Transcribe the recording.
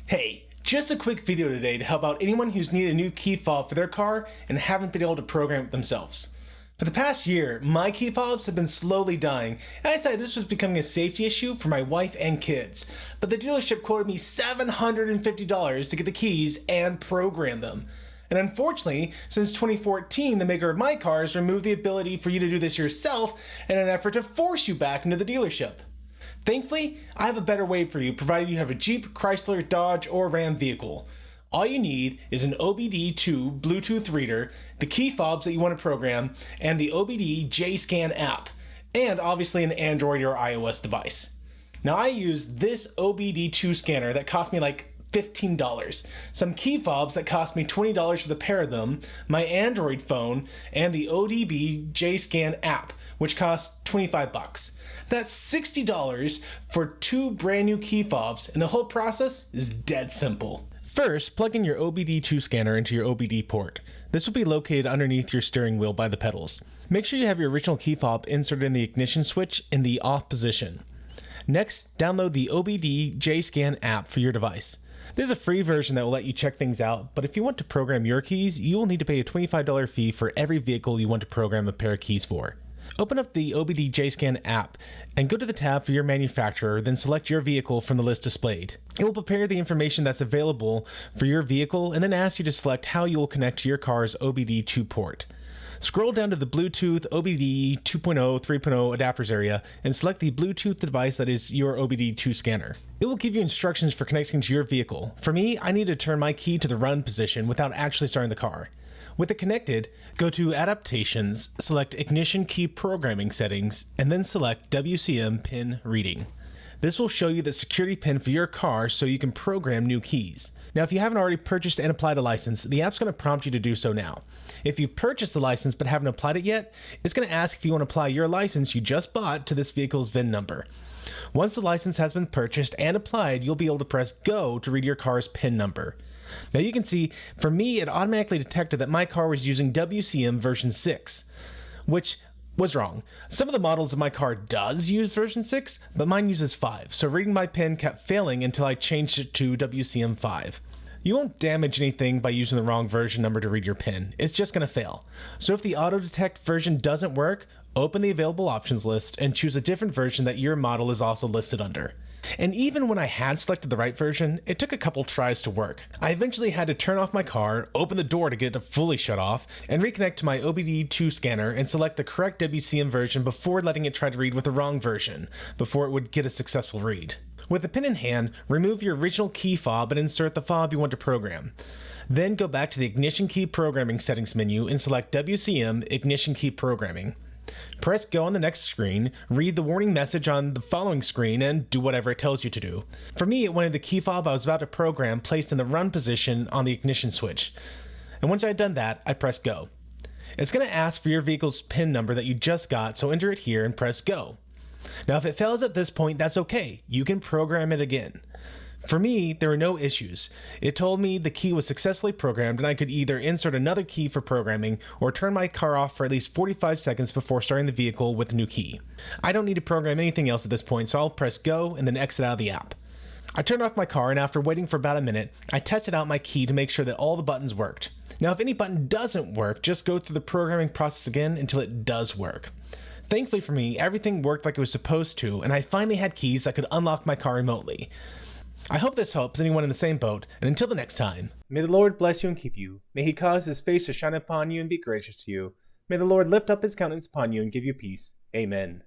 Hey, just a quick video today to help out anyone who's needed a new key fob for their car and haven't been able to program it themselves. For the past year, my key fobs have been slowly dying, and I decided this was becoming a safety issue for my wife and kids, but the dealership quoted me $750 to get the keys and program them. And unfortunately, since 2014, the maker of my cars removed the ability for you to do this yourself in an effort to force you back into the dealership. Thankfully, I have a better way for you, provided you have a Jeep, Chrysler, Dodge, or Ram vehicle. All you need is an OBD-II Bluetooth reader, the key fobs that you want to program, and the OBD Jscan app, and obviously an Android or iOS device. Now I use this OBD-II scanner that cost me like $15, some key fobs that cost me $20 for the pair of them, my Android phone, and the OBD Jscan app, which costs $25. That's $60 for two brand new key fobs, and the whole process is dead simple. First, plug in your OBD-II scanner into your OBD port. This will be located underneath your steering wheel by the pedals. Make sure you have your original key fob inserted in the ignition switch in the off position. Next, download the OBD Jscan app for your device. There's a free version that will let you check things out, but if you want to program your keys, you will need to pay a $25 fee for every vehicle you want to program a pair of keys for. Open up the OBD Jscan app and go to the tab for your manufacturer, then select your vehicle from the list displayed. It will prepare the information that's available for your vehicle and then ask you to select how you will connect to your car's OBD-II port. Scroll down to the Bluetooth OBD 2.0, 3.0 adapters area and select the Bluetooth device that is your OBD-II scanner. It will give you instructions for connecting to your vehicle. For me, I need to turn my key to the run position without actually starting the car. With it connected, go to Adaptations, select Ignition Key Programming Settings, and then select WCM Pin Reading. This will show you the security pin for your car so you can program new keys. Now, if you haven't already purchased and applied a license, the app's going to prompt you to do so now. If you purchased the license but haven't applied it yet, it's going to ask if you want to apply your license you just bought to this vehicle's VIN number. Once the license has been purchased and applied, you'll be able to press Go to read your car's PIN number. Now you can see, for me, it automatically detected that my car was using WCM version 6, which was wrong. Some of the models of my car does use version 6, but mine uses 5, so reading my PIN kept failing until I changed it to WCM 5. You won't damage anything by using the wrong version number to read your PIN, it's just going to fail. So if the auto detect version doesn't work, open the available options list and choose a different version that your model is also listed under. And even when I had selected the right version, it took a couple tries to work. I eventually had to turn off my car, open the door to get it to fully shut off, and reconnect to my OBD-II scanner and select the correct WCM version before letting it try to read with the wrong version, before it would get a successful read. With the pin in hand, remove your original key fob and insert the fob you want to program. Then go back to the Ignition Key Programming Settings menu and select WCM Ignition Key Programming. Press Go on the next screen, read the warning message on the following screen, and do whatever it tells you to do. For me, it wanted the key fob I was about to program placed in the run position on the ignition switch. And once I had done that, I pressed Go. It's going to ask for your vehicle's PIN number that you just got, so enter it here and press Go. Now if it fails at this point, that's okay. You can program it again. For me, there were no issues. It told me the key was successfully programmed and I could either insert another key for programming or turn my car off for at least 45 seconds before starting the vehicle with the new key. I don't need to program anything else at this point, so I'll press Go and then exit out of the app. I turned off my car and after waiting for about a minute, I tested out my key to make sure that all the buttons worked. Now if any button doesn't work, just go through the programming process again until it does work. Thankfully for me, everything worked like it was supposed to, and I finally had keys that could unlock my car remotely. I hope this helps anyone in the same boat, and until the next time, may the Lord bless you and keep you. May he cause his face to shine upon you and be gracious to you. May the Lord lift up his countenance upon you and give you peace. Amen.